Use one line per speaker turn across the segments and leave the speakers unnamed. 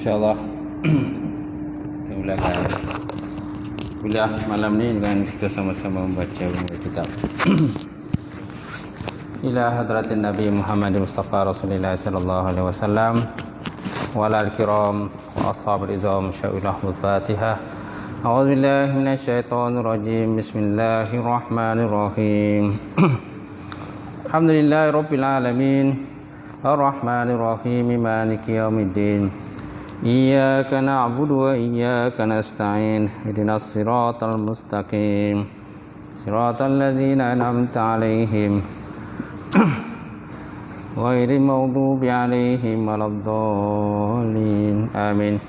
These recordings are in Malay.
InsyaAllah kita mulakan kuliah malam ni dengan kita sama-sama membaca kitab ila hadratin Nabi Muhammad Mustafa Rasulullah sallallahu alaihi wasallam wa ala al-kiram wa ashabil izam syai'ullah al-Fatihah. A'udzu billahi minasyaitonir rajim. Bismillahirrahmanirrahim. Alhamdulillahirabbil alamin. Ar-Rahmanir Rahim. Maliki yaumiddin. Iyyaka na'budu wa iyyaka nasta'in. Ihdinas siratal mustaqim. Siratal ladzina an'amta 'alaihim ghairil maghdubi 'alaihim waladdallin. Amin.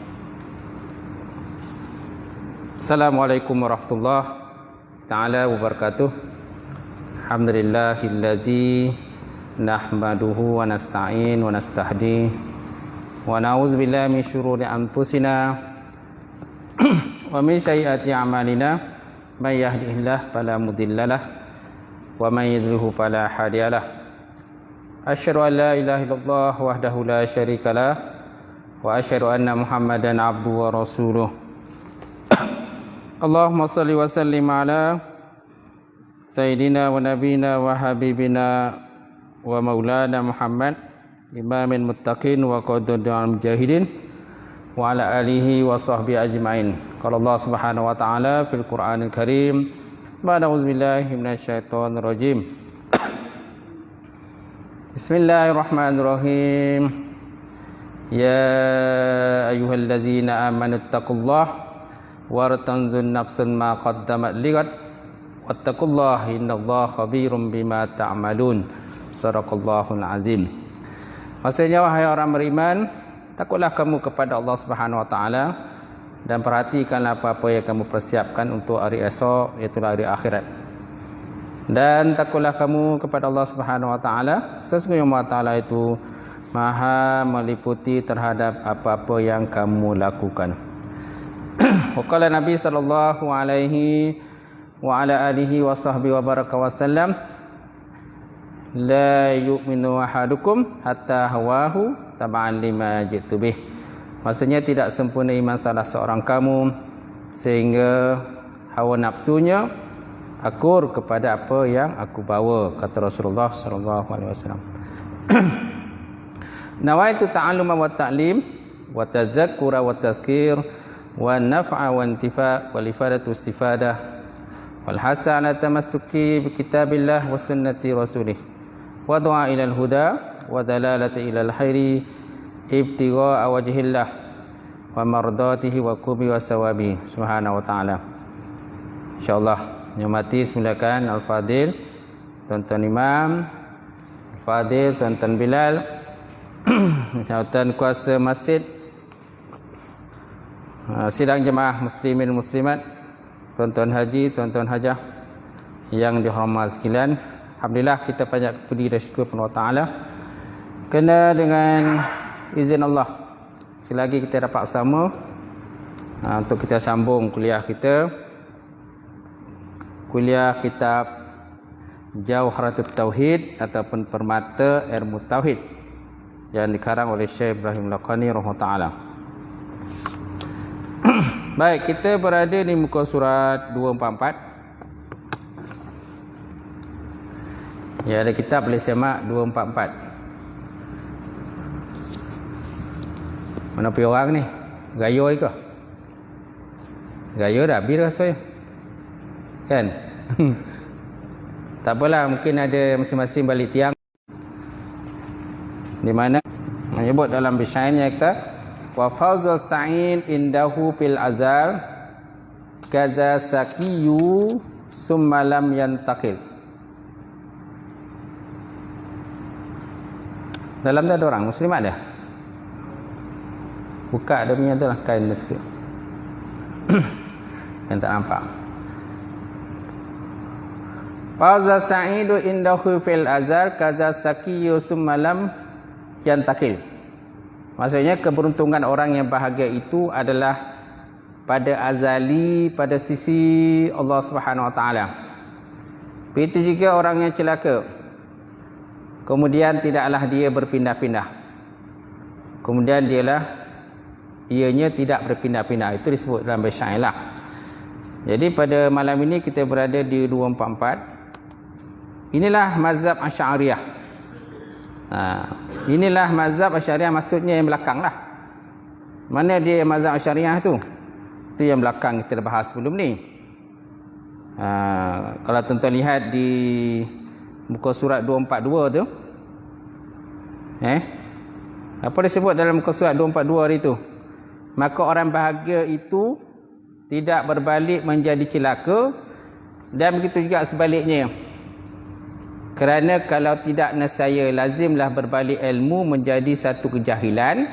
Assalamualaikum warahmatullahi taala wabarakatuh. Alhamdulillahillazi nahmaduhu wa nasta'in wa nastahdi wa na'udzu billahi min syururi anfusina wa min sayyiati a'malina. May yahdihillahu fala mudhillalah wa may yudhlilhu fala hadiyalah. Asyhadu an la ilaha illallah wahdahu la syarikalah wa asyhadu anna Muhammadan abduhu wa rasuluh. Allahumma salli wa sallim ala sayyidina wa nabina wa habibina wa maulana Muhammad imamil muttaqin wa qadudul mujahidin wa ala alihi wa sahbihi ajma'in. Qala Allah Subhanahu wa ta'ala fil Qur'anil Karim, ba'da auzubillahi minasyaitonir rajim. Bismillahirrahmanirrahim. Ya ayyuhallazina amanu taqullaha wartanzun nafsun ma qaddamat ligad wattaqullaha innallaha khabirum bima ta'malun. Sadaqallahul azim. Maksudnya, wahai orang beriman, takutlah kamu kepada Allah Subhanahu wa taala dan perhatikanlah apa-apa yang kamu persiapkan untuk hari esok, iaitu hari akhirat. Dan takutlah kamu kepada Allah Subhanahu wa taala, sesungguhnya Allah Taala itu Maha meliputi terhadap apa-apa yang kamu lakukan. Waqala Nabi sallallahu alaihi wa ala alihi wa sahbihi wa baraka wasallam, la yu'minu ahadukum hatta hawahu tab'an lima jitu bih. Maksudnya, tidak sempurna iman salah seorang kamu sehingga hawa nafsunya akur kepada apa yang aku bawa, kata Rasulullah sallallahu alaihi wasallam. Nawaitu ta'alluma wa ta'lim wa tazakkura wa tazkir wa naf'a wa intifa' wal ifadatu istifadah wal hasana tamassuki bi kitabillah wa sunnati rasulih wa du'a ilal huda wa dalalati ilal khairi ibtigha'a wajhillah wa mardatihi wa qubi wa sawabi subhanahu wa ta'ala. InsyaAllah nyamati silakan Al-Fadil Tuan-tuan Imam, Al-Fadil Tuan-tuan Bilal, Tuan kuasa masjid, sidang jemaah muslimin muslimat, tuan-tuan haji, tuan-tuan hajah yang dihormati sekalian. Alhamdulillah, kita banyak puji dan syukur kepada Allah Ta'ala kena dengan izin Allah sekali lagi kita dapat bersama untuk kita sambung kuliah kita, kuliah kitab Jawharatut Tauhid ataupun Permata Ilmu Tauhid yang dikarang oleh Syekh Ibrahim Laqani rahimahullah ta'ala. Baik, kita berada di muka surat 244. Ya, ada kitab boleh semak 244. Mana pergi orang ni? Gaya ke? Gaya dah, bir rasa kan? Tak apalah, mungkin ada masing-masing balik tiang. Di mana menyebut dalam bisyairnya kata, wa fawzul sa'in indahu fil azal kaza sakiyu summa lam yantakil. Dalam tu ada orang muslimat dah. Buka dia punya tu lah, kain dia sikit yang tak nampak. Faza sa'idu indahu fil azal kaza sakiyu summa lam yantakil. Maksudnya, keberuntungan orang yang bahagia itu adalah pada azali, pada sisi Allah Subhanahu wa taala. Begitu juga orang yang celaka, kemudian tidaklah dia berpindah-pindah, kemudian dialah ianya tidak berpindah-pindah. Itu disebut dalam bahasa Syair lah. Jadi pada malam ini kita berada di 244. Inilah mazhab Asy'ariyah. Inilah mazhab Asy'ariyah, maksudnya yang belakang lah. Mana dia mazhab Asy'ariyah tu? Itu yang belakang kita dah bahas sebelum ni. Kalau tuan-tuan lihat di muka surat 242 tu, apa disebut dalam muka surat 242 hari tu? Maka orang bahagia itu tidak berbalik menjadi celaka, dan begitu juga sebaliknya. Kerana kalau tidak nescaya lazimlah berbalik ilmu menjadi satu kejahilan,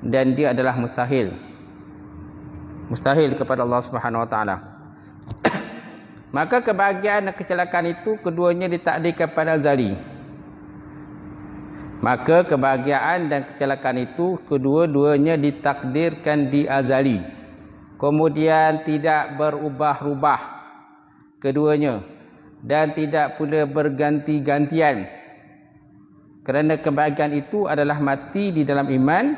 dan dia adalah mustahil. Mustahil kepada Allah Subhanahu Wa Taala. Maka kebahagiaan dan kecelakaan itu keduanya ditakdirkan pada azali. Maka kebahagiaan dan kecelakaan itu kedua-duanya ditakdirkan di azali. Kemudian tidak berubah-ubah keduanya, dan tidak pula berganti-gantian. Kerana kebahagiaan itu adalah mati di dalam iman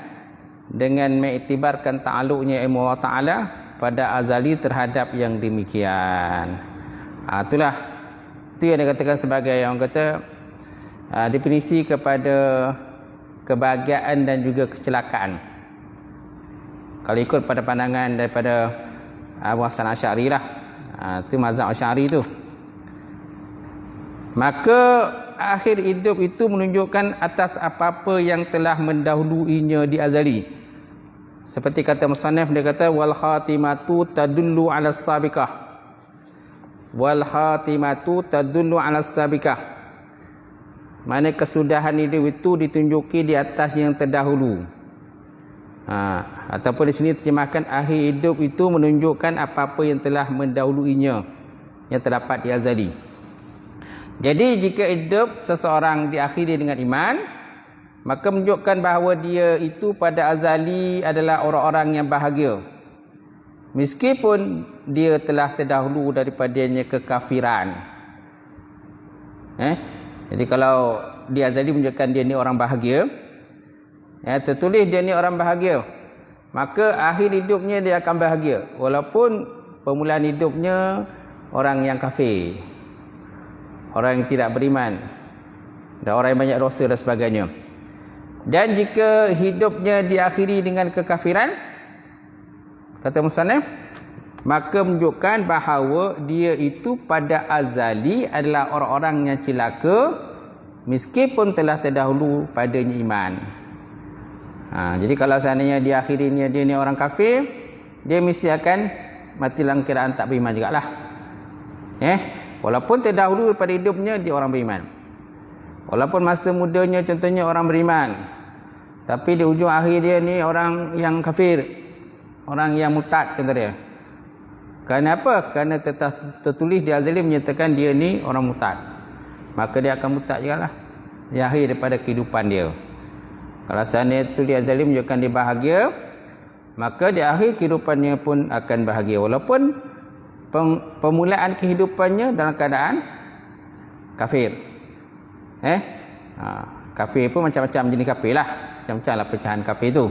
dengan mengiktibarkan ta'alluqnya ilmu Allah Ta'ala pada azali terhadap yang demikian. Itulah, itu yang dikatakan sebagai yang kata definisi kepada kebahagiaan dan juga kecelakaan. Kalau ikut pada pandangan daripada Abu Hasan Asy'ari lah, itu mazhab Asy'ari tu. Maka akhir hidup itu menunjukkan atas apa-apa yang telah mendahuluinya di azali. Seperti kata musannaf, dia kata wal khatimatu tadullu 'ala as-sabiqah. Wal khatimatu tadullu 'ala as-sabiqah. Mana kesudahan hidup itu ditunjuki di atas yang terdahulu. Ataupun di sini terjemahkan akhir hidup itu menunjukkan apa-apa yang telah mendahuluinya, yang terdapat di azali. Jadi jika hidup seseorang diakhiri dengan iman, maka menunjukkan bahawa dia itu pada azali adalah orang-orang yang bahagia, meskipun dia telah terdahulu daripadanya kekafiran. Jadi kalau di azali menunjukkan dia ni orang bahagia, tertulis dia ni orang bahagia, maka akhir hidupnya dia akan bahagia, walaupun permulaan hidupnya orang yang kafir, orang yang tidak beriman, dan orang yang banyak dosa dan sebagainya. Dan jika hidupnya diakhiri dengan kekafiran, kata musannaf, maka menunjukkan bahawa dia itu pada azali adalah orang-orang yang celaka, meskipun telah terdahulu padanya iman. Jadi kalau seandainya diakhirinya dia ni orang kafir, dia mesti akan mati dalam kiraan tak beriman jugalah. Walaupun terdahulu pada hidupnya dia orang beriman, walaupun masa mudanya contohnya orang beriman, tapi di ujung akhir dia ni orang yang kafir, orang yang murtad contoh dia. Kerana apa? Kerana tertulis di azali menyatakan dia ni orang murtad, maka dia akan murtad jugalah di akhir daripada kehidupan dia. Kalau seandainya tertulis di azali menunjukkan dia bahagia, maka di akhir kehidupannya pun akan bahagia, walaupun permulaan kehidupannya dalam keadaan kafir. Kafir pun macam-macam jenis kafir lah, macam-macam lah pecahan kafir tu.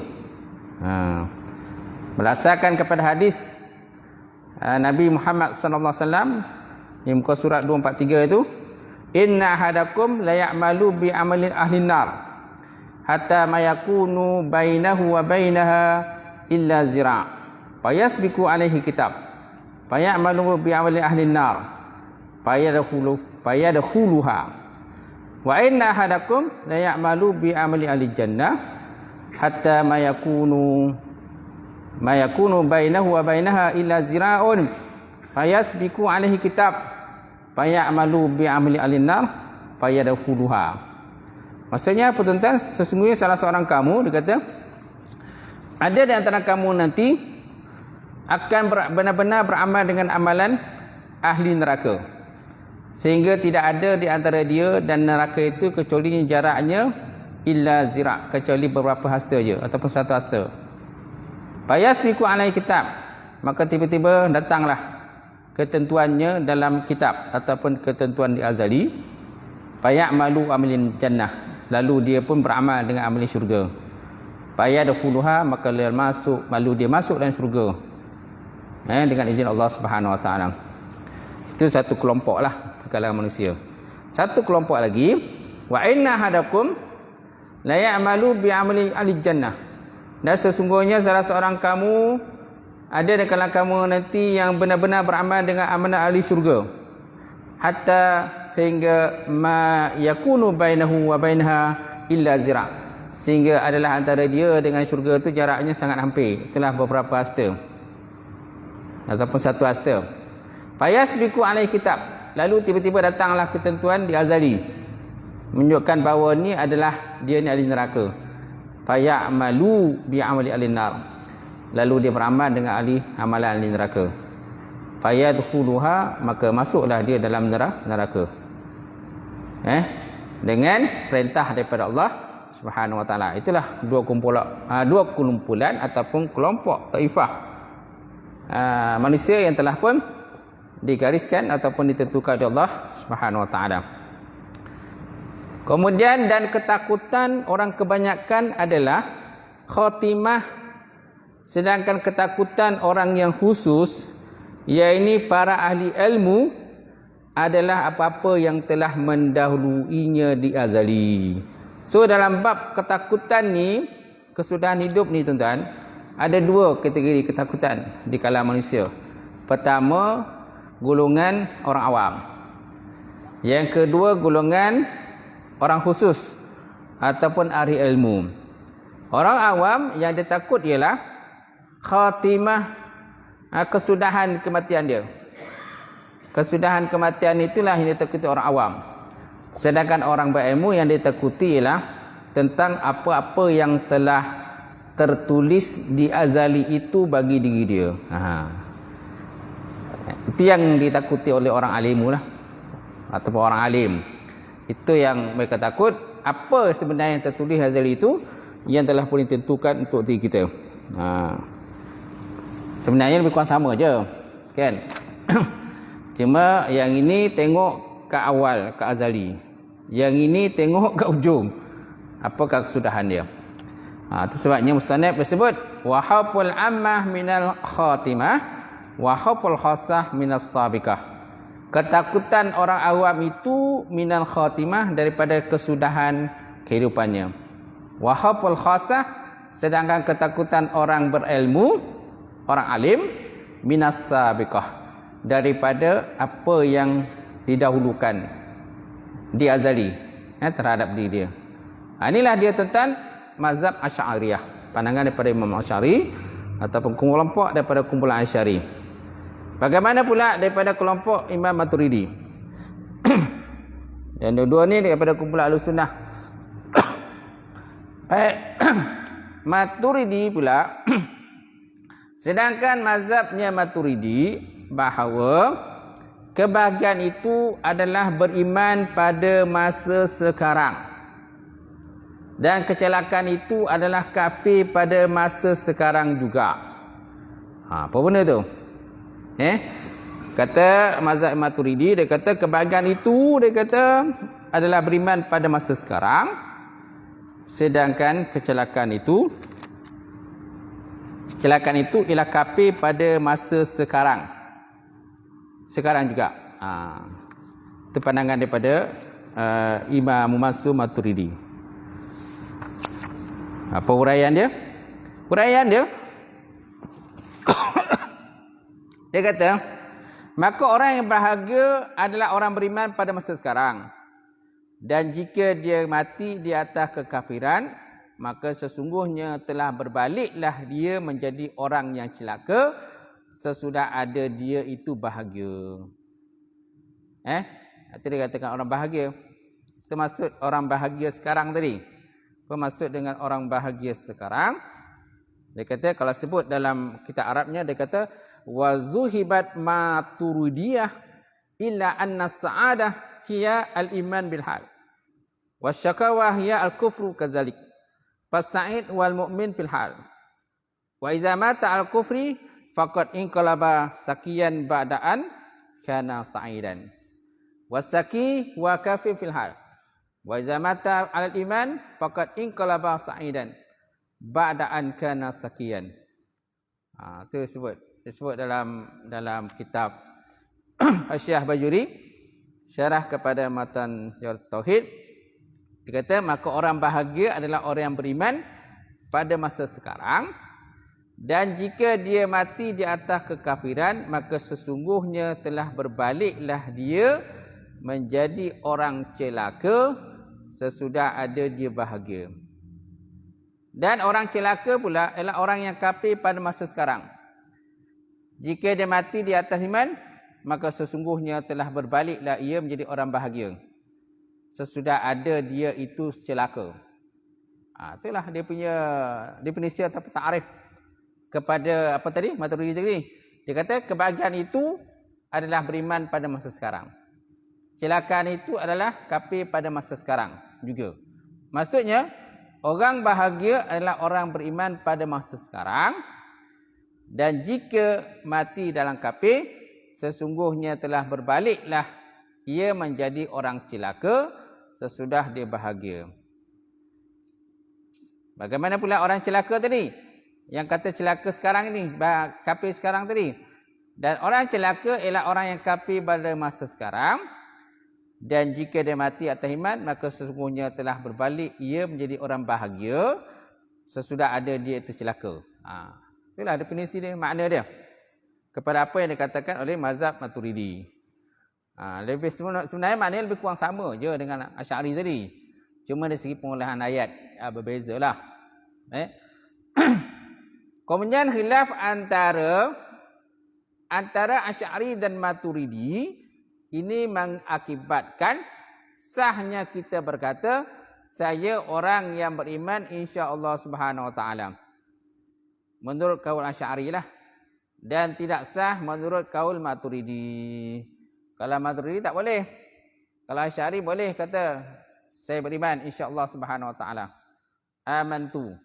Berdasarkan kepada hadis Nabi Muhammad sallallahu alaihi wasallam di muka surat 243 itu, inna ahadakum la ya'malu bi amalin ahli nar hatta ma yakunu bainahu wa bainaha illa zira' fayasbiqu alaihi kitab fayamalu bi amali ahli nar fayadkhuluha wa inna ahadakum la ya'malu bi amali ahli jannah hatta ma yakunu bainahu wa bainaha illa zira'un fayasbiqu alaihi kitab fayamalu bi amali ahli nar fayadkhuluha. Maksudnya apa tuan-tuan? Sesungguhnya salah seorang kamu, dia kata, ada di antara kamu nanti akan benar-benar beramal dengan amalan ahli neraka, sehingga tidak ada di antara dia dan neraka itu kecuali jaraknya illa zira', kecuali beberapa hasta je ataupun satu hasta. Fayasbiqu alaihi kitab, maka tiba-tiba datanglah ketentuannya dalam kitab ataupun ketentuan di azali. Fayamalu amalin jannah, lalu dia pun beramal dengan amalan syurga. Fayadkhuluha, maka lalu dia masuk dalam syurga. Dengan izin Allah Subhanahu Wa Taala. Itu satu kelompok lah kalangan manusia. Satu kelompok lagi, wa inna hadakum la ya'malu bi amali ahli jannah. Dan sesungguhnya salah seorang kamu ada di kalangan kamu nanti yang benar-benar beramal dengan amalan ahli syurga. Hatta sehingga ma yakunu bainahu wa bainaha illa zira'. Sehingga adalah antara dia dengan syurga itu jaraknya sangat hampir. Itulah beberapa hasta ataupun satu hasta. Fayasbiqu alaihi kitab, lalu tiba-tiba datanglah ketentuan di azali menunjukkan bahawa ni adalah dia ni ahli neraka. Fayamalu bi amali ahli nar, lalu dia beramal dengan ahli amalan ahli neraka. Fayadkhuluha, maka masuklah dia dalam neraka. Dengan perintah daripada Allah Subhanahu Wa Taala. Itulah dua kumpulan ataupun kelompok taifah manusia yang telah pun digariskan ataupun ditentukan oleh Allah Subhanahu Wa Taala. Kemudian dan ketakutan orang kebanyakan adalah khatimah, sedangkan ketakutan orang yang khusus, iaitu para ahli ilmu, adalah apa-apa yang telah mendahuluinya di azali. So dalam bab ketakutan ni, kesudahan hidup ni tuan-tuan, ada dua kategori ketakutan di kalangan manusia. Pertama, golongan orang awam. Yang kedua, golongan orang khusus ataupun ahli ilmu. Orang awam yang dia takut ialah khatimah, kesudahan kematian dia. Kesudahan kematian itulah yang ditakuti orang awam. Sedangkan orang berilmu yang ditakuti ialah tentang apa-apa yang telah tertulis di azali itu bagi diri dia. Itu yang ditakuti oleh orang alim lah, ataupun orang alim. Itu yang mereka takut, apa sebenarnya yang tertulis azali itu yang telah pun ditentukan untuk diri kita. Sebenarnya lebih kurang sama je, kan? Cuma yang ini tengok ke awal, ke azali. Yang ini tengok ke ujung, apakah kesudahan dia. Itu sebabnya musannaf disebut wa haqqul ammah minal khatimah wa haqqul khassah minas sabiqah. Ketakutan orang awam itu minal khatimah, daripada kesudahan kehidupannya. Wa haqqul khassah, sedangkan ketakutan orang berilmu, orang alim, minas sabiqah, daripada apa yang didahulukan di azali terhadap diri dia. Inilah dia tentang mazhab Asy'ariyah, pandangan daripada Imam Asy'ari ataupun kelompok daripada kumpulan Asy'ari. Bagaimana pula daripada kelompok Imam Maturidi? Yang dua-dua ni daripada kumpulan Ahlussunnah. Maturidi pula sedangkan mazhabnya Maturidi bahawa kebahagiaan itu adalah beriman pada masa sekarang, dan kecelakaan itu adalah kafir pada masa sekarang juga. Apa benda tu? Kata mazhab Maturidi, dia kata kebahagiaan itu, dia kata adalah beriman pada masa sekarang, sedangkan kecelakaan itu ialah kafir pada masa sekarang juga. Itu pandangan daripada Imam Mansur Maturidi. Apa uraian dia? Uraian dia dia kata, maka orang yang bahagia adalah orang beriman pada masa sekarang, dan jika dia mati di atas kekafiran, maka sesungguhnya telah berbaliklah dia menjadi orang yang celaka sesudah ada dia itu bahagia. Itu dia katakan orang bahagia. Itu maksud orang bahagia sekarang tadi. Apa maksud dengan orang bahagia sekarang? Dia kata, kalau sebut dalam kitab Arabnya, dia kata wa zuhibat Maturidiyah illa anna sa'adah hiya al-iman bil hal wa syakawa hiya al-kufru kadzalik fasa'id wal mu'min fil hal wa idza mata al-kufri faqad inqalaba sakiyan ba'daan kana sa'idan wasaki wa kafir fil hal wa idza mata al-iman faqad inqalaba sa'idan ba'da an kana sakiyan. Itu disebut dalam kitab Hasyiah Bajuri syarah kepada matan Tauhid. Dia kata maka orang bahagia adalah orang yang beriman pada masa sekarang, dan jika dia mati di atas kekafiran, maka sesungguhnya telah berbaliklah dia menjadi orang celaka sesudah ada dia bahagia. Dan orang celaka pula ialah orang yang kafir pada masa sekarang. Jika dia mati di atas iman, maka sesungguhnya telah berbaliklah ia menjadi orang bahagia sesudah ada dia itu celaka. Itulah dia punya definisi atau ta'arif kepada apa tadi? Maturidi tadi. Dia kata kebahagiaan itu adalah beriman pada masa sekarang. Kecelakaan itu adalah kafir pada masa sekarang juga. Maksudnya orang bahagia adalah orang beriman pada masa sekarang, dan jika mati dalam kafir, sesungguhnya telah berbaliklah ia menjadi orang celaka sesudah dia bahagia. Bagaimana pula orang celaka tadi? Yang kata celaka sekarang ini, kafir sekarang tadi. Dan orang celaka ialah orang yang kafir pada masa sekarang, dan jika dia mati atas iman, maka sesungguhnya telah berbalik ia menjadi orang bahagia sesudah ada dia itu celaka. Itulah definisi dia, makna dia kepada apa yang dikatakan oleh mazhab Maturidi. Lebih sebenarnya maknanya lebih kurang sama je dengan Asy'ari tadi. Cuma dari segi pengolahan ayat berbezalah. Kemudian khilaf antara Asy'ari dan Maturidi ini mengakibatkan sahnya kita berkata saya orang yang beriman insya-Allah Subhanahu wa taala. Menurut kaul Asy'ari lah, dan tidak sah menurut kaul Maturidi. Kalau Maturidi tak boleh. Kalau Asy'ari boleh kata saya beriman insya-Allah Subhanahu wa taala. Amantu.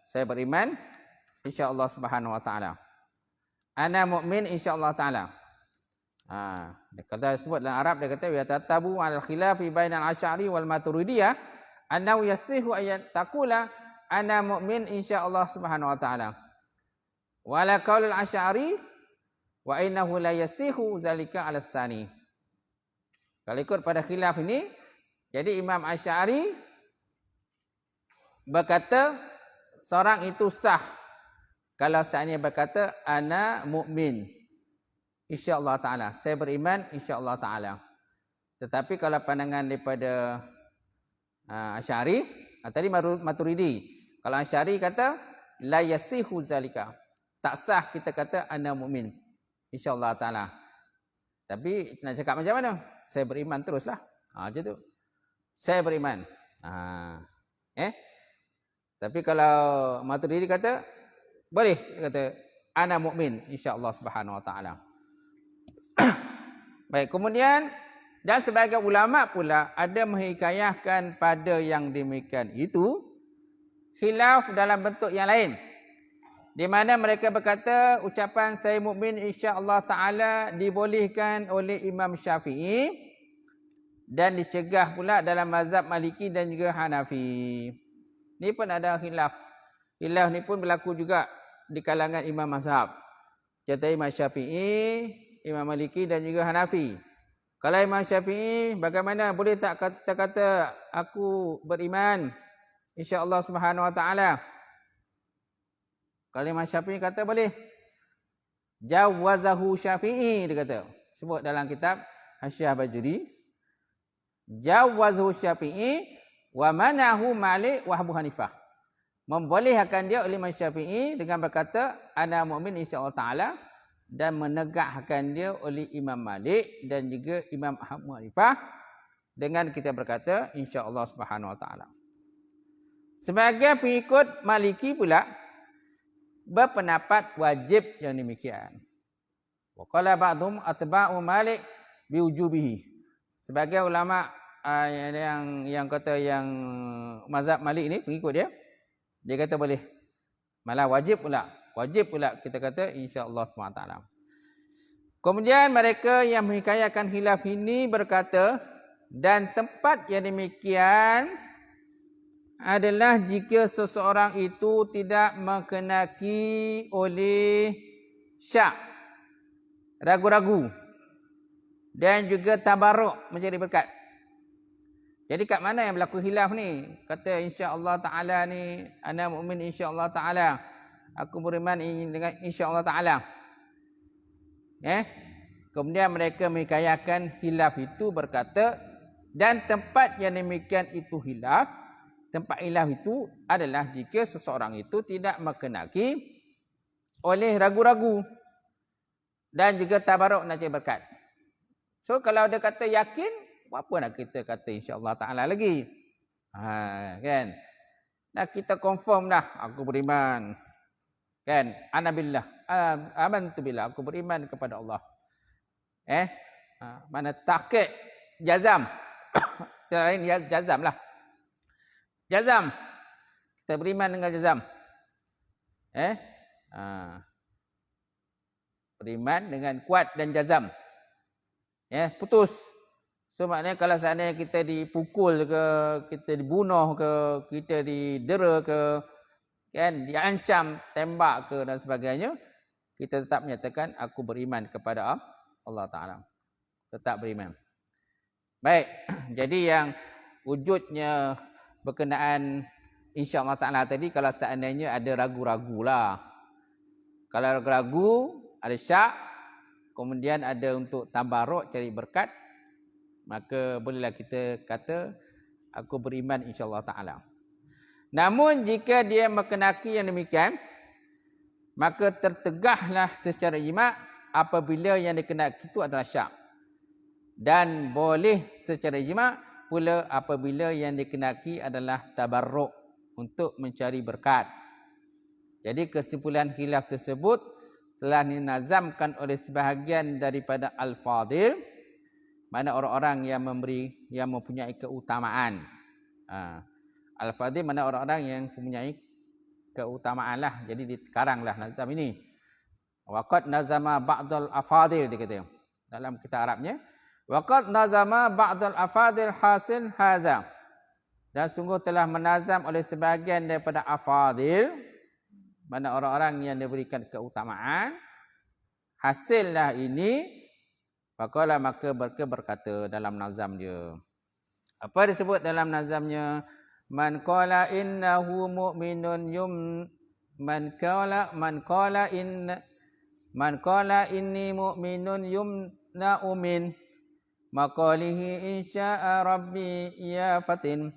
Saya beriman insya-Allah Subhanahu wa taala. Ana mukmin insya-Allah taala. Dia kata sebut dalam Arab, dia kata wa tatabu al khilafi bainal Asy'ari wal Maturidiyah annahu yasihu ayat taqula ana mukmin insya-Allah Subhanahu wa taala. Wala qaulul Asy'ari wa innahu la yasihu zalika ala tsani. Kalau ikut pada khilaf ini, jadi Imam Asy'ari berkata seorang itu sah kalau seandainya berkata ana mukmin insya-Allah taala, saya beriman insya-Allah taala. Tetapi kalau pandangan daripada Asy'ari, tadi Maturidi, kalau Asy'ari kata la yasihu zalika, tak sah kita kata ana mukmin insya-Allah taala. Tapi nak cakap macam mana? Saya beriman teruslah. Macam tu. Saya beriman. Tapi kalau Maturidi kata boleh, dia kata ana mukmin insya-Allah Subhanahu wa taala. Baik, kemudian dan sebagai ulama pula ada menghikayahkan pada yang demikian itu khilaf dalam bentuk yang lain, di mana mereka berkata ucapan saya mukmin insya-Allah taala dibolehkan oleh Imam Syafi'i dan dicegah pula dalam mazhab Maliki dan juga Hanafi. Ni pun ada khilaf. Khilaf ni pun berlaku juga di kalangan imam mazhab. Kata Imam Syafi'i, Imam Maliki dan juga Hanafi. Kalau Imam Syafi'i, bagaimana boleh tak kata aku beriman insya-Allah Subhanahu wa taala? Kalau Imam Syafi'i kata boleh. Jawazahu Syafi'i, dia kata. Sebut dalam kitab Hasyiah Bajuri. Jawazahu Syafi'i wa manahu Malik wa Abu Hanifah. Membolehkan dia oleh Imam Syafi'i dengan berkata ana mukmin insya-Allah taala, dan menegakkan dia oleh Imam Malik dan juga Imam Abu Hanifah dengan kita berkata insya-Allah Subhanahu wa taala. Sebagai pengikut Maliki pula berpendapat wajib yang demikian. Wa qala ba'dhum atba'u Malik biwujubihi. Sebagai ulama yang kata yang mazhab Malik ni pengikut dia kata boleh. Malah wajib pula. Wajib pula kita kata insya-Allah SWT. Kemudian mereka yang menghikayatkan khilaf ini berkata, dan tempat yang demikian adalah jika seseorang itu tidak mengenaki oleh syak, ragu-ragu, dan juga tabarruk mencari berkat. Jadi kat mana yang berlaku hilaf ni? Kata insya-Allah taala ni ana mukmin insya-Allah taala. Aku beriman dengan insya-Allah taala. Kemudian mereka mengkayakan hilaf itu berkata, dan tempat yang demikian itu hilaf, tempat hilaf itu adalah jika seseorang itu tidak mengenaki oleh ragu-ragu dan juga tabarruk nak cari berkat. So kalau dia kata yakin, apa nak kita kata insya-Allah taala lagi? Kan? Dah kita confirm dah aku beriman. Kan? Ana billah, amantu billah, aku beriman kepada Allah. Mana tahqiq jazam. Secara lain jazam lah. Jazam. Kita beriman dengan jazam. Beriman dengan kuat dan jazam. Putus. So maknanya kalau seandainya kita dipukul ke, kita dibunuh ke, kita didera ke, kan, diancam tembak ke dan sebagainya, kita tetap menyatakan aku beriman kepada Allah Ta'ala. Tetap beriman. Baik, jadi yang wujudnya berkenaan insya-Allah Ta'ala tadi, kalau seandainya ada ragu-ragu lah. Kalau ragu-ragu, ada syak, kemudian ada untuk tabarruk, cari berkat, maka bolehlah kita kata aku beriman insya-Allah Ta'ala. Namun jika dia mengenaki yang demikian, maka tertegahlah secara ijma' apabila yang dikenaki itu adalah syak. Dan boleh secara ijma' pula apabila yang dikenaki adalah tabarruk untuk mencari berkat. Jadi kesimpulan khilaf tersebut telah dinazamkan oleh sebahagian daripada al-fadil, mana orang-orang yang mempunyai keutamaan. Al-fadil mana orang-orang yang mempunyai keutamaan lah. Jadi dikaranglah nazam ini. Waqad nazama ba'dal afadil, dia kata dalam kitab Arabnya. Waqad nazama ba'dal afadil hasil haza. Dan sungguh telah menazam oleh sebahagian daripada afadil, mana orang-orang yang diberikan keutamaan, hasillah ini. Faqala, maka mereka berkata dalam nazam dia. Apa disebut dalam nazamnya? Man qala innahu mu'minun man qala inni mu'minun yumna'u min maqalihi insya'a rabbi ya fatin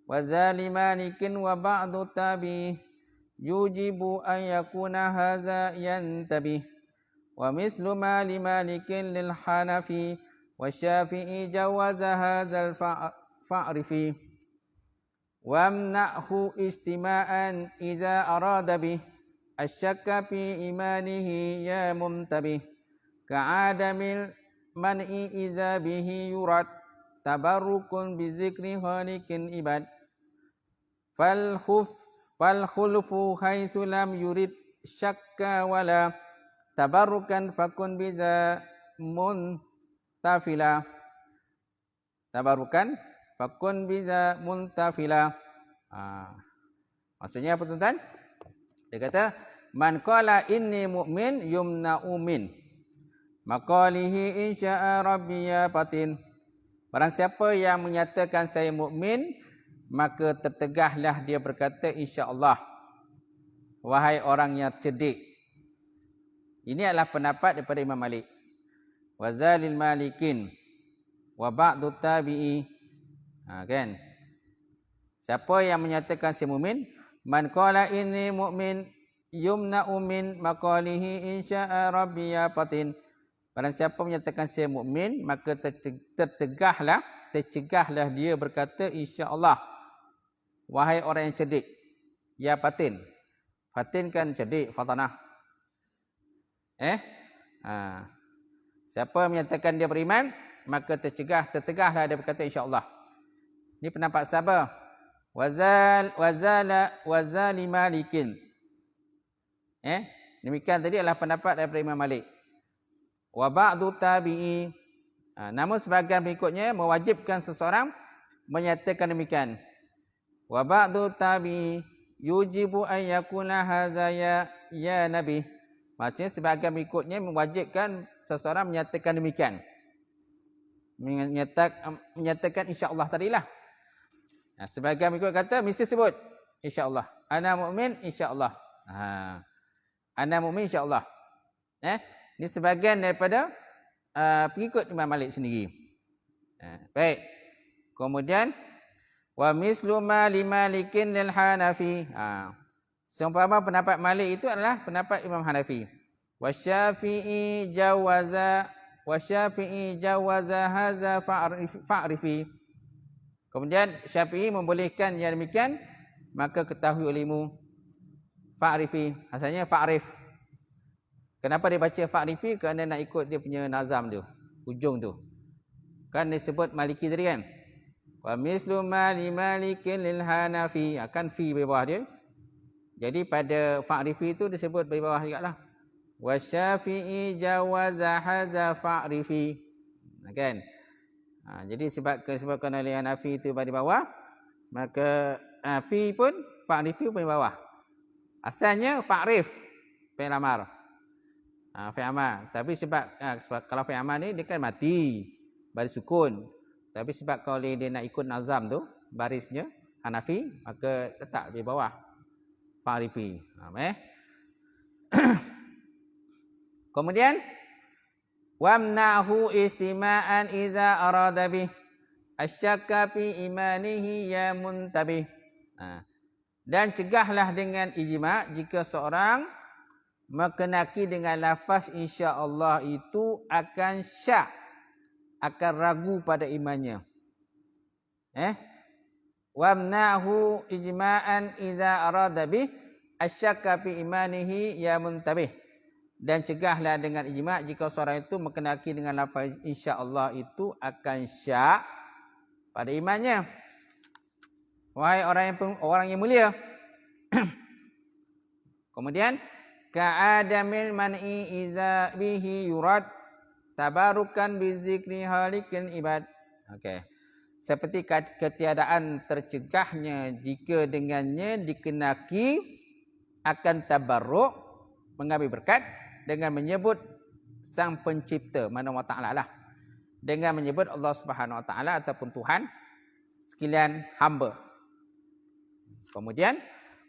wa zalimanikin wa ba'du tabi yujibu an yakuna hadza yantabih. Wa mislu mali malikin lil hanafi wa syafi'i jawaza hadzal fa'rifi wa amna'hu istima'an iza arada bih asyakka fi imanihi ya mumtabih ka'adamil man'i iza bihi yurad tabarrukun bizikri khalikin ibad fal khulfu haitsu lam yurid syakka wala tabarrukan fakun biza muntafila. Tabarrukan fakun biza muntafila. Maksudnya apa tuan-tuan? Dia kata man qala inni mu'min yumna'u min maqalihi insya'a rabbiya patin. Barang siapa yang menyatakan saya mukmin, maka tertegahlah dia berkata insya-Allah. Wahai orang yang cerdik. Ini adalah pendapat daripada Imam Malik. Wa zalil malikin wa ba'du tabi'i. Kan? Siapa yang menyatakan saya mukmin, man qala inni mu'min yumna'u min maqalihi insya'a rabbiya patin. Barang siapa menyatakan saya mukmin, maka tercegahlah dia berkata insya-Allah. Wahai orang yang cerdik. Ya patin. Fatin kan cerdik, fatanah. Siapa menyatakan dia beriman, maka tertegahlah dia berkata insya-Allah. Ini pendapat siapa? Wazali malikin. Demikian tadi adalah pendapat daripada Imam Malik. Wa ba'du tabi'i. Namun sebahagian berikutnya mewajibkan seseorang menyatakan demikian. Wa ba'du tabi yujibu an yakuna hadza ya nabi. Maksudnya sebahagian berikutnya mewajibkan seseorang menyatakan demikian. Menyatakan insya-Allah tadilah. Nah, sebahagian berikut kata mesti sebut insya-Allah. Ana mukmin insya-Allah. Ana mukmin insya-Allah. Ini sebahagian daripada pengikut Imam Malik sendiri. Baik. Kemudian wa mislu ma limalikin lil Hanafi. Seumpama pendapat Malik itu adalah pendapat Imam Hanafi. Wa Syafi'i jawaza hadza fa'rifi. Kemudian Syafi'i membolehkan yang demikian, maka ketahui olehmu. Fa'rifi, asalnya fa'rif. Kenapa dia baca fa'rifi? Kerana nak ikut dia punya nazam tu, hujung tu. Kan disebut Maliki tadi kan? Wa mislu ma limalikin lil Hanafi, akan fi bawah dia. Jadi pada fa'rifi itu disebut di bawah jugalah. Wa Syafi'i jawaza hadza fa'rifi. Kan? Jadi disebabkan oleh Hanafi itu di bawah, maka fi pun fa'rifi pun di bawah. Asalnya fa'rif fi'il amar. Fi'il amar. Tapi sebab kalau fi'il amar ni dia kan mati, baris sukun. Tapi sebab kalau dia nak ikut nazam tu, barisnya Hanafi, maka letak di bawah fa'rifi. Kemudian wamnahu istima'an iza arada bih asyakka fi imanihi ya muntabih. Dan cegahlah dengan ijma' jika seorang mengenaki dengan lafaz insya-Allah itu akan syak, akan ragu pada imannya. Wamnahu ijma'an iza arada bih asyakka fi imanihi ya muntabih. Dan cegahlah dengan ijma' jika seorang itu mengenaki dengan lafaz insya-Allah itu akan syak pada imannya. Wahai orang yang mulia. Kemudian ka'adamil man'i iza bihi yurad tabarukan bizikri halikil ibad. Seperti ketiadaan tercegahnya jika dengannya dikenaki akan tabarruk, mengambil berkat dengan menyebut Sang Pencipta, mana Allah Ta'ala lah. Dengan menyebut Allah Subhanahu Wa Ta'ala ataupun Tuhan sekalian hamba. Kemudian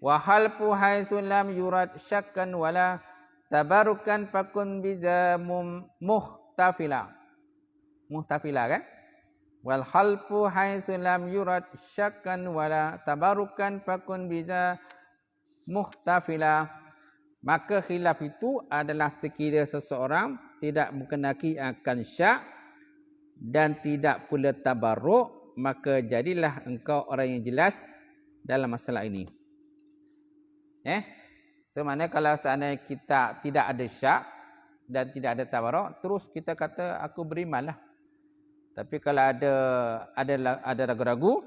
wa halfu haitsu lam yurad syakkan wala tabarukan fakun biza muhtafila. Muhtafila kan? Wal halfu haitsu lam yurad syakkan wala tabarukan fakun biza muhtafila. Maka khilaf itu adalah sekiranya seseorang tidak mengenaki akan syak dan tidak pula tabarruk, maka jadilah engkau orang yang jelas dalam masalah ini. So maknanya kalau seandainya kita tidak ada syak dan tidak ada tabarruk, terus kita kata aku berimanlah. Tapi kalau ada ragu-ragu,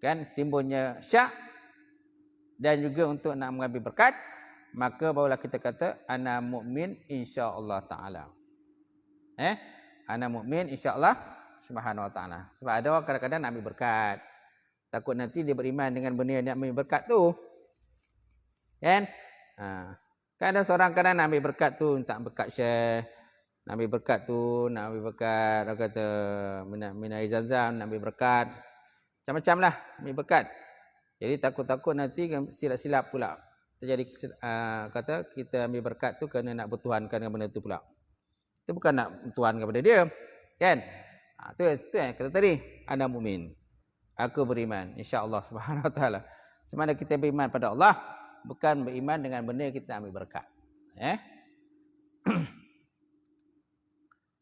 kan timbulnya syak dan juga untuk nak mengambil berkat, maka barulah kita kata ana mukmin insya-Allah taala. Ana mukmin insya-Allah Subhanahu wa taala. Sebab ada orang kadang-kadang nak ambil berkat, takut nanti dia beriman dengan benda yang nak ambil berkat tu. Kan? Kan ada seorang kadang nak ambil berkat tu, minta berkat Syekh, nak ambil berkat tu, nak ambil berkat, dia kata mina izazam, nak ambil berkat. Macam-macam lah ambil berkat. Jadi takut-takut nanti silap-silap pula. Terjadi kata kita ambil berkat tu kerana nak bertuhankan dengan benda tu pula. Itu bukan nak bertuhan kepada dia. Kan? Tu yang kata tadi, ana mukmin. Aku beriman insya-Allah Subhanahu wa taala. Semana kita beriman pada Allah, bukan beriman dengan benda yang kita ambil berkat.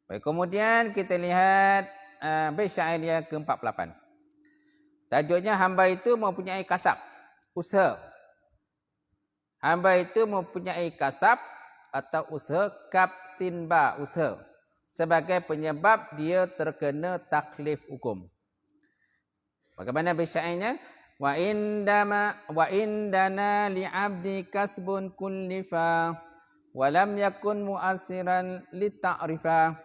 Baik, kemudian kita lihat bait syair yang ke-48. Tajuknya hamba itu mempunyai kasab, usaha. Hamba itu mempunyai kasab atau usaha, kapsin ba, usaha, sebagai penyebab dia terkena taklif hukum. Bagaimana bait syairnya? Wa indana li'abdi kasbun kullifa wa lam yakun mu'assiran li ta'rifa.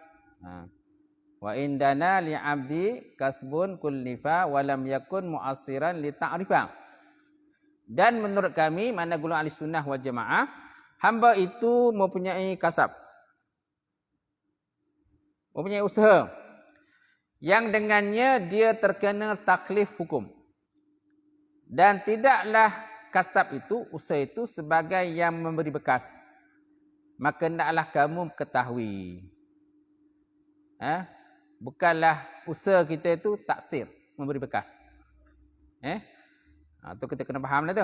Wa indana li 'abdi kasbun kullifa wa lam yakun mu'assiran li ta'rifa. Dan menurut kami, mana golongan Ahlussunnah wal Jamaah, hamba itu mempunyai kasab, mempunyai usaha yang dengannya dia terkena taklif hukum. Dan tidaklah kasab itu, usaha itu sebagai yang memberi bekas. Maka hendaklah kamu ketahui. Bukanlah usaha kita itu taksir, memberi bekas. Tu kita kena faham lah tu.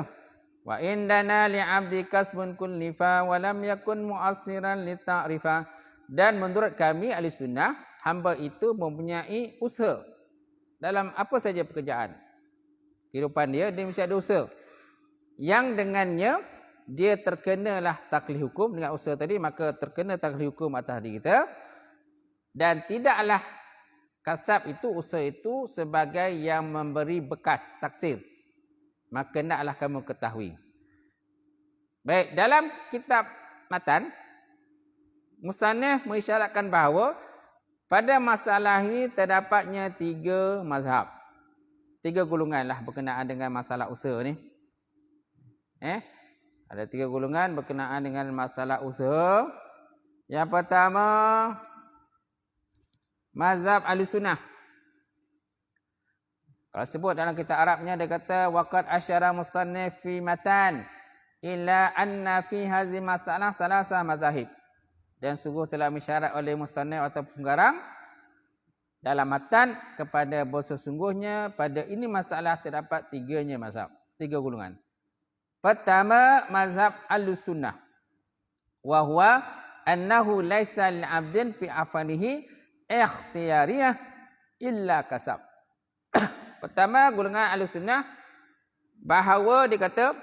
Wa indana li'abdi kasbun kullifa wa lam yakun mu'assiran li ta'rifa. Dan menurut kami Ahlussunnah, hamba itu mempunyai usaha dalam apa saja pekerjaan. Kehidupan dia mesti ada usaha. Yang dengannya dia terkenalah taklif hukum dengan usaha tadi, maka terkena taklif hukum atas diri kita. Dan tidaklah kasab itu, usaha itu sebagai yang memberi bekas taksir. Maka naklah kamu ketahui. Baik, dalam kitab matan, musannif mengisyaratkan bahawa pada masalah ini terdapatnya 3 mazhab. 3 golongan lah berkenaan dengan masalah usaha ni. Ada 3 golongan berkenaan dengan masalah usaha. Yang pertama, mazhab Ahlussunnah. Kalau sebut dalam kitab Arabnya, dia kata waqad asyara musannif fi matan illa anna fi hazi masalah salasa mazahib. Dan sungguh telah mengisyarat oleh musannif atau penggarang dalam matan kepada bahawa sesungguhnya pada ini masalah terdapat 3 mazhab, 3 golongan. Pertama, mazhab Ahlussunnah. Wa huwa annahu laisa lil 'abdin fi afalihi ikhtiyariyah illa kasab. Pertama, golongan Ahlussunnah bahawa dia kata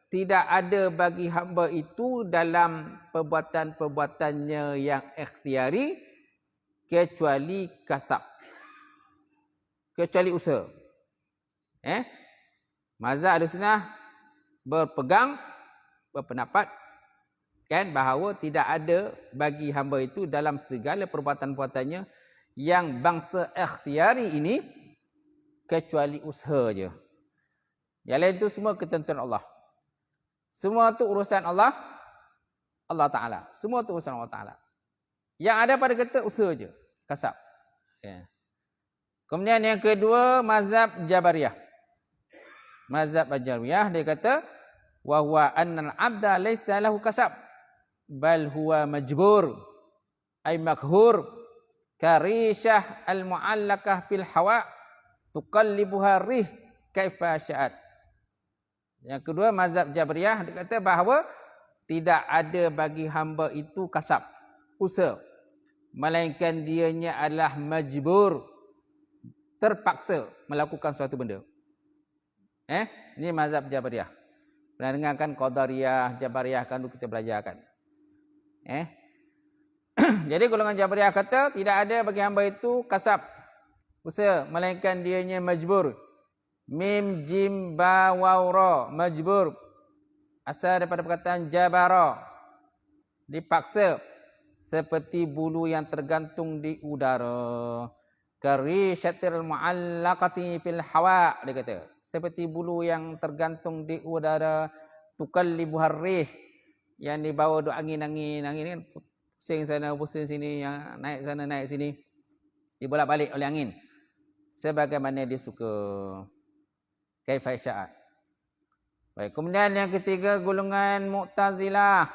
tidak ada bagi hamba itu dalam perbuatan-perbuatannya yang ikhtiari kecuali kasab, kecuali usaha. Mazhab Ahlussunnah berpendapat kan bahawa tidak ada bagi hamba itu dalam segala perbuatan-perbuatannya yang bangsa ikhtiari ini kecuali usaha je. Yang lain itu semua ketentuan Allah. Semua itu urusan Allah Ta'ala. Semua itu urusan Allah Ta'ala. Yang ada pada kita usaha je, kasab. Kemudian yang kedua, mazhab Jabariyah. Mazhab Jabariyah dia kata wa huwa annal 'abda laysa lahu kasab bal huwa majbur ay makhur karishah al-mu'allaqah fil hawa tuqallibuha rih kaifa sya'at. Yang kedua, mazhab Jabariyah dia kata bahawa tidak ada bagi hamba itu kasab, usaha, melainkan dianya adalah majbur, terpaksa melakukan suatu benda. Ini mazhab Jabariyah. Pernah dengar kan Qadariyah, Jabariyah kan kita belajar kan. Jadi golongan Jabariyah kata tidak ada bagi hamba itu kasab, usaha, melainkan dianya majbur. Mim jim ba waw ra, majbur. Asal daripada perkataan jabara, dipaksa, seperti bulu yang tergantung di udara. Karishatil mu'allaqati fil hawa, dia kata seperti bulu yang tergantung di udara. Tukallibuhar rih, yang dibawa do angin-angin kan, pusing sana pusing sini, yang naik sana naik sini, dibolak-balik oleh angin sebagaimana dia suka. Kaifa sya'at. Baik, kemudian yang ketiga, golongan Mu'tazilah.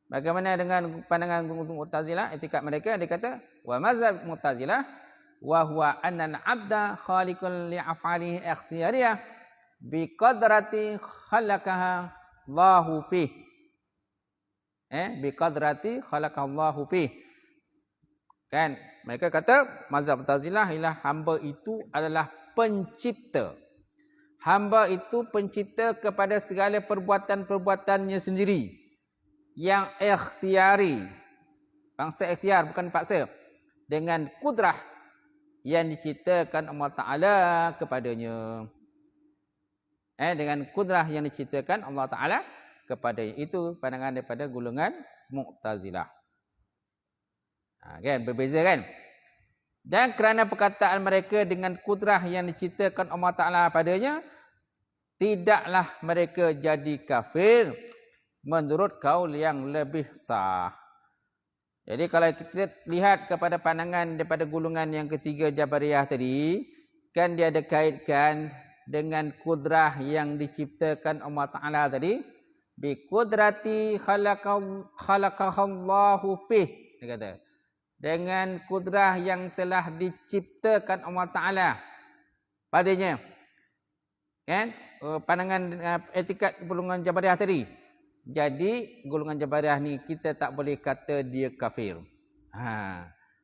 Bagaimana dengan pandangan Mu'tazilah? Etikad mereka, dia kata wa mazhab Mu'tazilah wa huwa anna al-'abda khaliqun li af'alihi ikhtiyariyah bi qadrati khalaqaha Allahu fih. Bi qadrati khalaqaha Allahu fih. Kan mereka kata mazhab Mu'tazilah ialah hamba itu adalah pencipta. Hamba itu pencipta kepada segala perbuatan-perbuatannya sendiri yang ikhtiari. Bangsa ikhtiar, bukan paksa. Dengan kudrah yang diciptakan Allah Ta'ala kepadanya. Dengan kudrah yang diciptakan Allah Ta'ala kepadanya. Itu pandangan daripada golongan Mu'tazilah. Kan, berbeza kan? Dan kerana perkataan mereka dengan kudrah yang diciptakan Allah Ta'ala padanya, tidaklah mereka jadi kafir menurut kaul yang lebih sah. Jadi kalau kita lihat kepada pandangan daripada golongan yang ketiga Jabariyah tadi, kan dia ada kaitkan dengan kudrah yang diciptakan Allah Ta'ala tadi, bi kudrati khalaqahallahu fih, dia kata, dengan kudrah yang telah diciptakan Allah Ta'ala padanya. Kan? Pandangan etikat golongan Jabariyah tadi. Jadi golongan Jabariyah ni kita tak boleh kata dia kafir.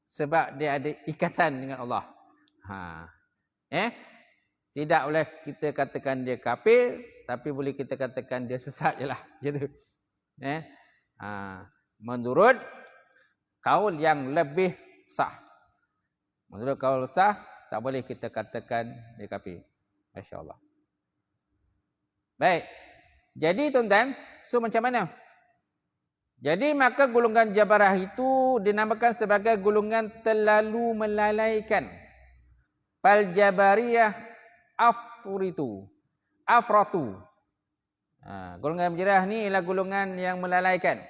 Sebab dia ada ikatan dengan Allah. Tidak boleh kita katakan dia kafir, tapi boleh kita katakan dia sesat jelah. Gitu. Menurut kaul yang lebih sah. Menurut kaul sah, tak boleh kita katakan dia kafir. Masya-Allah. Baik. Jadi tuan-tuan, so macam mana? Jadi maka golongan Jabariyah itu dinamakan sebagai golongan terlalu melalaikan. Fal Jabariyah afratu. Golongan Jabariyah ni ialah golongan yang melalaikan.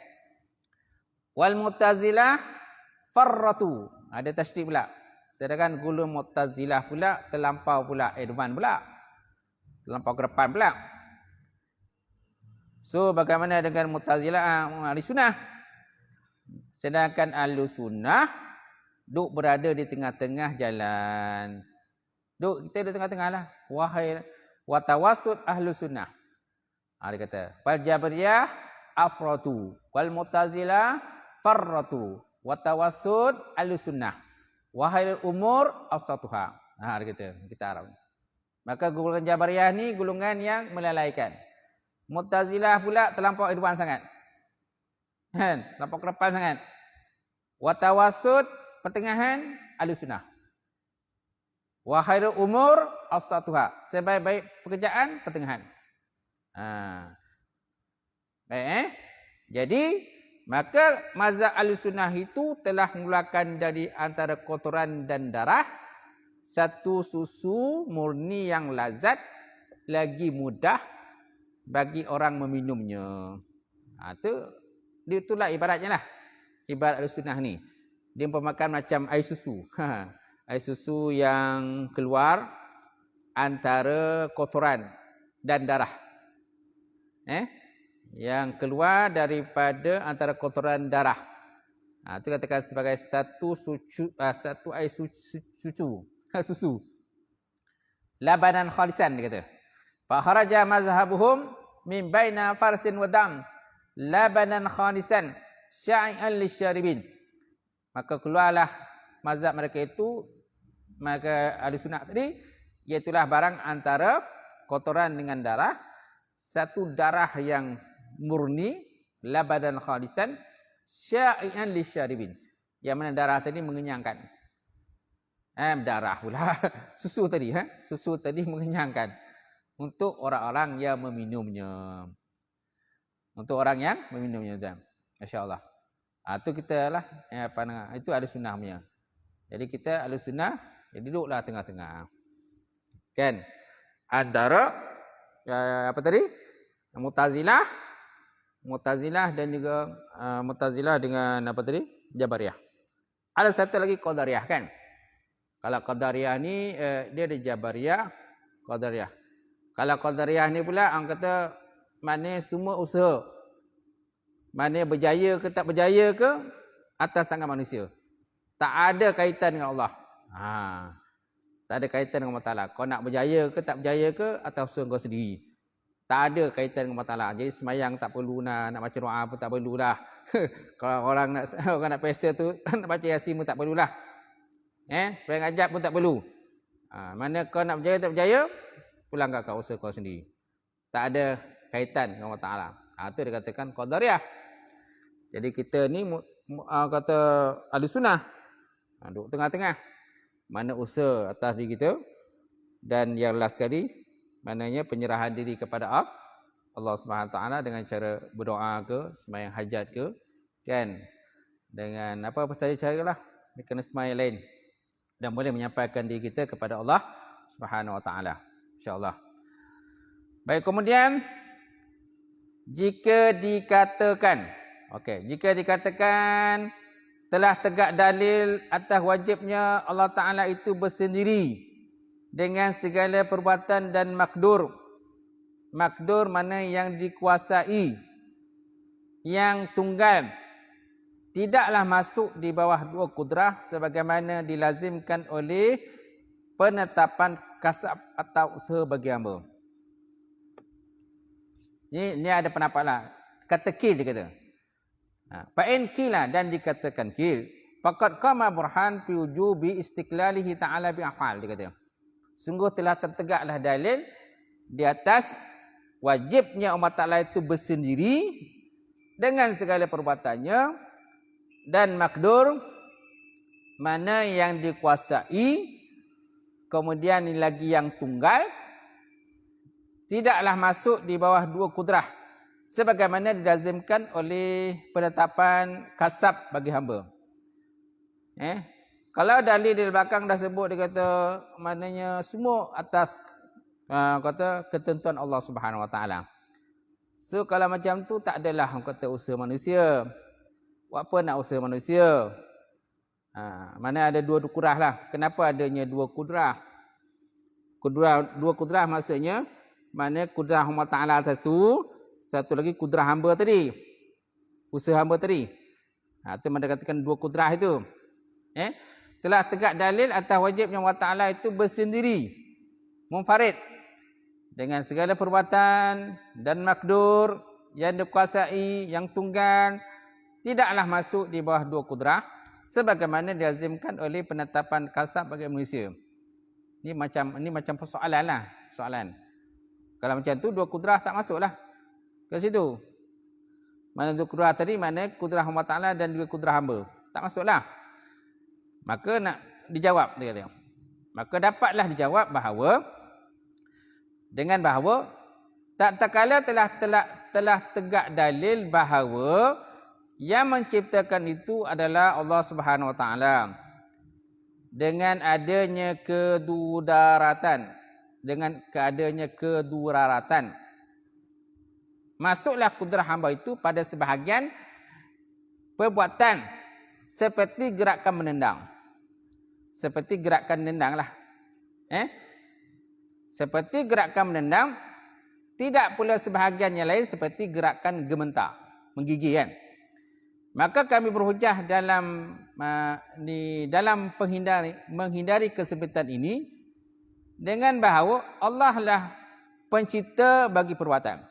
Wal Mu'tazilah farratu. Ada tasydid pula. Sedangkan golongan Mu'tazilah pula terlampau pula, advance pula. Terlampau ke depan pula. So bagaimana dengan Mu'tazilah ahli sunnah? Sedangkan ahli sunnah duk berada di tengah-tengah jalan. Kita di tengah-tengah lah. Wahai watawassut ahli sunnah. Dia kata, fal Jabariyah afratu wal Mu'tazilah farratu watawassut ahli sunnah. Wahai umur afsatuha. Dia kata, kita Arab. Maka golongan Jabariyah ni golongan yang melalaikan. Mu'tazilah pula terlampau advance sangat. Terlampau ke depan sangat. Watawassut pertengahan ahli sunnah. Wa khairul umur awsatuha. Sebaik-baik pekerjaan pertengahan. Baik. Jadi maka mazhab ahli sunnah itu telah mengeluarkan dari antara kotoran dan darah satu susu murni yang lazat lagi mudah bagi orang meminumnya. Itulah ibaratnya lah. Ibarat al-sunnah ni. Dia pemakan macam air susu. Air susu yang keluar antara kotoran dan darah. Yang keluar daripada antara kotoran darah. Itu katakan sebagai satu air susu. Labanan khalisan dia kata. Fa kharaja mazhabuhum min baina farsin wa dam labanan khalisan sya'i'an lisyaribin. Maka keluarlah mazhab mereka itu, maka ahli sunnah tadi, iaitulah barang antara kotoran dengan darah, satu darah yang murni, labanan khalisan sya'i'an lisyaribin. Yang mana darah tadi mengenyangkan. Darah pula. Susu tadi, susu tadi mengenyangkan. Untuk orang-orang yang meminumnya. Untuk orang yang meminumnya. Masya-Allah. Itu kita lah. Itu ahli sunnah punya. Jadi kita ahli sunnah, jadi duduklah tengah-tengah. Kan? Antara, apa tadi? Mu'tazilah dan juga Mu'tazilah dengan apa tadi? Jabariyah. Ada satu lagi Qadariyah kan? Kalau Qadariyah ni, dia ada Jabariyah, Qadariyah. Kalau Qadariyah ni pula, orang kata, mana semua usaha. Mana berjaya ke tak berjaya ke, atas tangan manusia. Tak ada kaitan dengan Allah. Tak ada kaitan dengan Allah Ta'ala. Kau nak berjaya ke tak berjaya ke, atas usaha kau sendiri. Tak ada kaitan dengan Allah Ta'ala. Jadi semayang tak perlu nak baca doa pun tak perlulah. Kalau orang nak pesta tu, nak baca Yasin pun tak perlulah. Semayang hajat pun tak perlu. Mana kau nak berjaya tak berjaya, pulang kau usaha kau sendiri. Tak ada kaitan dengan Allah Ta'ala. Itu dikatakan Qadariyah. Jadi kita ni kata ahli sunnah. Duduk tengah-tengah. Mana usaha atas diri kita. Dan yang last sekali, maknanya penyerahan diri kepada Allah SWT dengan cara berdoa ke, sembahyang hajat ke, kan? Dengan apa saja cara lah. Kena sembahyang lain. dan boleh menyampaikan diri kita kepada Allah Subhanahu wa taala, insya-Allah. Baik, kemudian jika dikatakan telah tegak dalil atas wajibnya Allah Taala itu bersendiri dengan segala perbuatan dan makdur. Makdur mana yang dikuasai, yang tunggal, tidaklah masuk di bawah dua kudrah sebagaimana dilazimkan oleh penetapan kasab atau usaha bagi hamba. Ini ada pendapat lah. Kata kil dia kata. Fa'in kila dan dikatakan kil. Faqad qama burhan fi wujubi istiqlalihi ta'ala bi af'al, dia kata. Sungguh telah tertegaklah dalil di atas wajibnya Allah Ta'ala itu bersendiri dengan segala perbuatannya dan makdur mana yang dikuasai, kemudian lagi yang tunggal, tidaklah masuk di bawah dua kudrah sebagaimana dilazimkan oleh penetapan kasab bagi hamba. Kalau dalil di belakang dah sebut, dia kata maknanya semua atas kata ketentuan Allah Subhanahu wa taala. So kalau macam tu tak adalah kata usaha manusia. Buat apa nak usaha manusia? Mana ada dua kudrah lah. Kenapa adanya dua kudrah? Dua kudrah maksudnya mana kudrah Allah Taala satu lagi kudrah hamba tadi. Usaha hamba tadi. Itu mana katakan dua kudrah itu. Telah tegak dalil atas wajibnya Allah Taala itu bersendiri, munfarid dengan segala perbuatan dan makdur yang dikuasai, yang tunggal, tidaklah masuk di bawah dua kudrah sebagaimana dilazimkan oleh penetapan kasab bagi manusia. Ini macam persoalan lah, soalan. Kalau macam tu dua kudrah tak masuklah ke situ. Mana dua kudrah tadi, mana kudrah Allah Taala dan juga kudrah hamba. Tak masuklah. Maka nak dijawab, dia kata. Maka dapatlah dijawab bahawa tak kala telah tegak dalil bahawa yang menciptakan itu adalah Allah Subhanahu wa taala. Dengan adanya kedudaratan, masuklah kudrah hamba itu pada sebahagian perbuatan seperti gerakan menendang. Seperti gerakan menendang lah. Seperti gerakan menendang, tidak pula sebahagian yang lain seperti gerakan gementar, menggigil kan. Maka kami berhujah dalam menghindari kesempitan ini dengan bahawa Allah lah pencipta bagi perbuatan.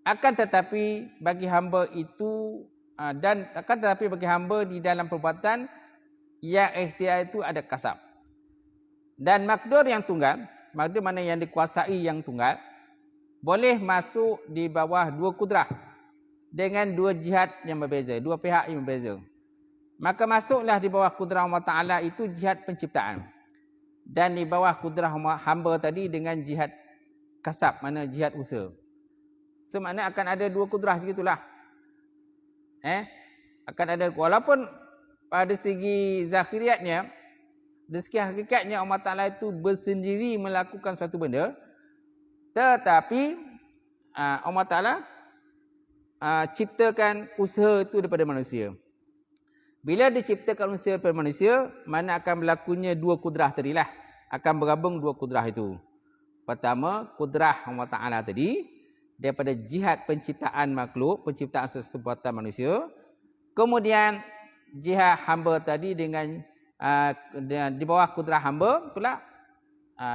Akan tetapi bagi hamba itu bagi hamba di dalam perbuatan yang ikhtiar itu ada kasab. Dan makdur yang tunggal, makdur mana yang dikuasai yang tunggal, boleh masuk di bawah dua kudrah dengan dua jihad yang berbeza, dua pihak yang berbeza. Maka masuklah di bawah kudrah Allah Ta'ala itu jihad penciptaan. Dan di bawah kudrah hamba tadi dengan jihad kasab, mana jihad usaha. So maknanya akan ada dua kudrah begitulah. Akan ada, walaupun pada segi zahiriatnya, dari segi hakikatnya Allah Ta'ala itu bersendiri melakukan satu benda, tetapi Allah Ta'ala ciptakan usaha itu daripada manusia. Bila diciptakan usaha daripada manusia, mana akan berlakunya dua kudrah tadilah. Akan bergabung dua kudrah itu. Pertama, kudrah Allah Ta'ala tadi, daripada jihad penciptaan makhluk, penciptaan sesuatu buatan manusia. Kemudian jihad hamba tadi dengan di bawah kudrah hamba pula.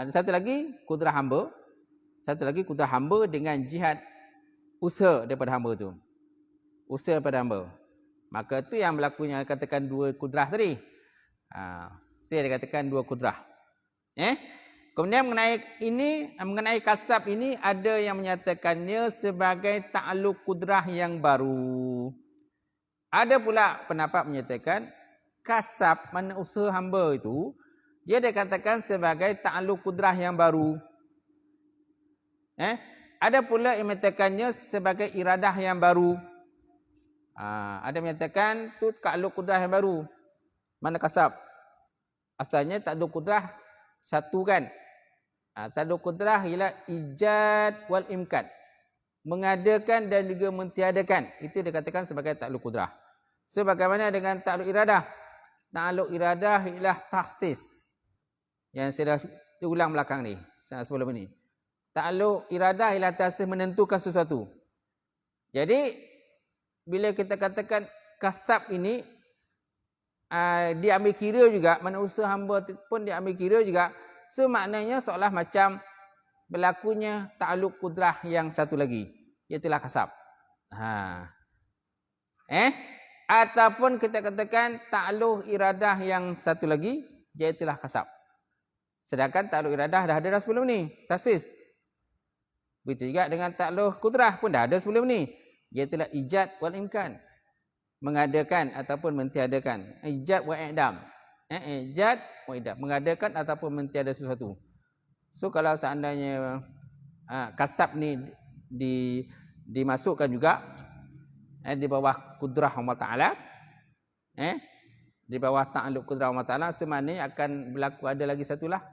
Satu lagi kudrah hamba dengan jihad usaha daripada hamba tu. Usaha daripada hamba. Maka itu yang berlakunya katakan dua kudrah tadi. Itu yang dikatakan dua kudrah. Kemudian mengenai kasab ini ada yang menyatakannya sebagai ta'alluq kudrah yang baru. Ada pula pendapat menyatakan kasab, mana usaha hamba itu, dia dikatakan sebagai ta'alluq kudrah yang baru. Ada pula yang menyatakannya sebagai iradah yang baru. Ada yang menyatakan tu ta'alluq kudrah yang baru. Mana kasab? Asalnya ta'alluq qudrah satu kan. Ta'alluq qudrah ialah ijad wal imkan. Mengadakan dan juga mentiadakan. Itu dikatakan sebagai ta'alluq qudrah. Sebagaimana dengan ta'alluq iradah. Ta'alluq iradah ialah takhsis. Yang saya dah ulang belakang ni, sebelum ini. Ta'alluq iradah ialah takhsis menentukan sesuatu. Jadi bila kita katakan kasab ini diambil kira juga, mana usaha hamba pun diambil kira juga. So maknanya seolah macam berlakunya ta'alluq qudrah yang satu lagi, iaitulah kasab. Ataupun kita katakan ta'alluq iradah yang satu lagi, iaitulah kasab. Sedangkan ta'alluq iradah dah ada sebelum ni, tasis. Begitu juga dengan ta'alluq qudrah pun dah ada sebelum ni, iaitulah ijad wal imkan. Mengadakan ataupun mentiadakan. Ijad wa i'dam. Ijad wa i'dam. Mengadakan ataupun mentiada sesuatu. So kalau seandainya kasab ni dimasukkan juga di bawah kudrah Allah Ta'ala, di bawah ta'alluq kudrah Allah Ta'ala, semaknanya akan berlaku ada lagi satulah.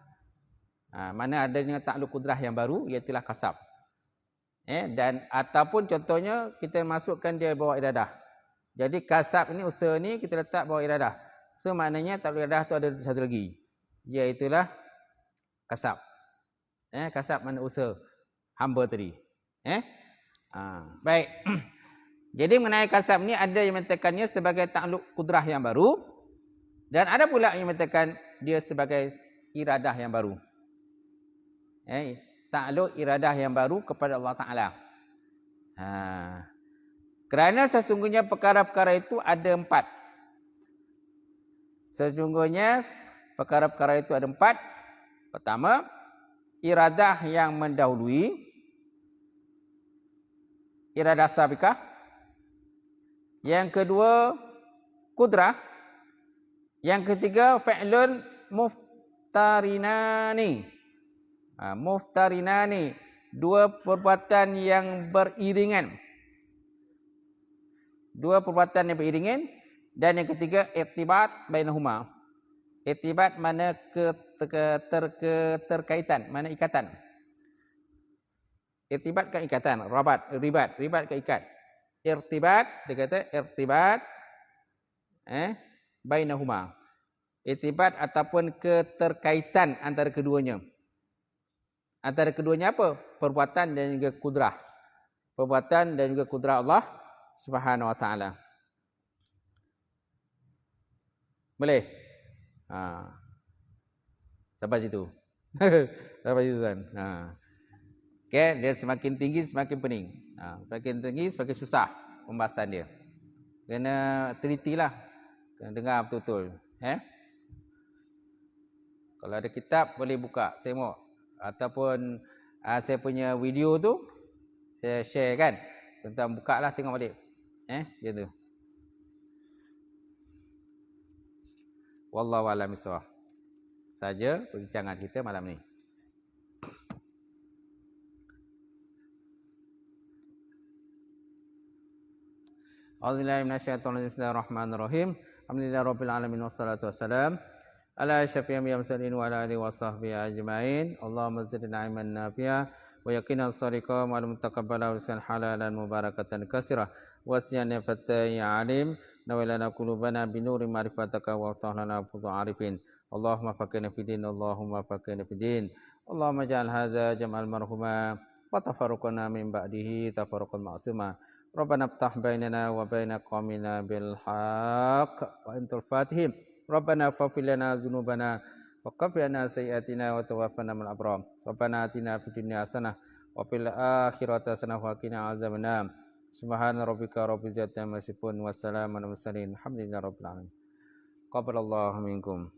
Mana adanya ta'alluq kudrah yang baru, iaitulah kasab. Dan ataupun contohnya kita masukkan dia bawah iradah. Jadi kasab ni, usaha ni kita letak bawah iradah. So maknanya ta'alluq iradah tu ada satu lagi, iaitulah kasab. Kasab mana usaha hamba tadi. Baik. Jadi mengenai kasab ni ada yang mengatakannya sebagai ta'alluq kudrah yang baru, dan ada pula yang mengatakan dia sebagai iradah yang baru. Ta'alluq iradah yang baru kepada Allah Ta'ala. Kerana sesungguhnya perkara-perkara itu ada 4. Sesungguhnya perkara-perkara itu ada 4. Pertama, iradah yang mendahului, iradah sabiqah. Yang kedua, kudrah. Yang ketiga, fi'lun muftarinani. Muftarinani, dua perbuatan yang beriringan. Dua perbuatan yang beriringan. Dan yang ketiga, irtibat bainahuma. Irtibat mana keterkaitan, mana ikatan. Irtibat ke ikatan, ribat ke ikat. Irtibat, dia kata irtibat bainahuma. Irtibat ataupun keterkaitan antara keduanya. Antara keduanya apa? Perbuatan dan juga kudrah. Perbuatan dan juga kudrah Allah Subhanahu wa ta'ala. Boleh? Sampai situ. Sampai situ kan. Okay, dia semakin tinggi semakin pening. Semakin tinggi semakin susah pembahasan dia. Kena telitilah. Kena dengar betul-betul. Kalau ada kitab boleh buka, tengok. Ataupun saya punya video tu saya share kan. Tentang buka lah, tengok balik. Dia tu. Wallahu a'lam bishawab. Saja perbincangan kita malam ni. A'udzubillahi minasyaitonir rajim. Bismillahirrahmanirrahim. Alhamdulillahirabbil alamin wassalatu wassalam ala asyrafil anbiya'i wal mursalin wa ala alihi washabbihi ajmain. Allahumma zidna ilman nafi'a wa yaqinan shadiqan wa mutaqabbala wa rizqan halalan mubarakatan katsira wa siyan fatai alim nawalana qulubana binuri ma'rifataka wa tahlana fudu arifin. Allahumma faqihna fid din, Allahumma faqihna fid din. Allahumma ja'al hadza jam'al marhuma wa tafarruqana min ba'dihi tafarruqan ma'suma. Rabbana iftah bainana wa baina qaumina bil haqq wa antal fatihim. Rabbana faghfir lana dzunubana wa kaffir anna sayyi'atina wa tawaffana ma'al abrar. Rabbana atina fid dunya hasanah wa fil akhirati hasanah wa qina azabannar. Subhana rabbika rabbil izzati amma yasifun wa salamun alal mursalin. Alhamdulillahi rabbil alamin. Qabbalallahu minkum.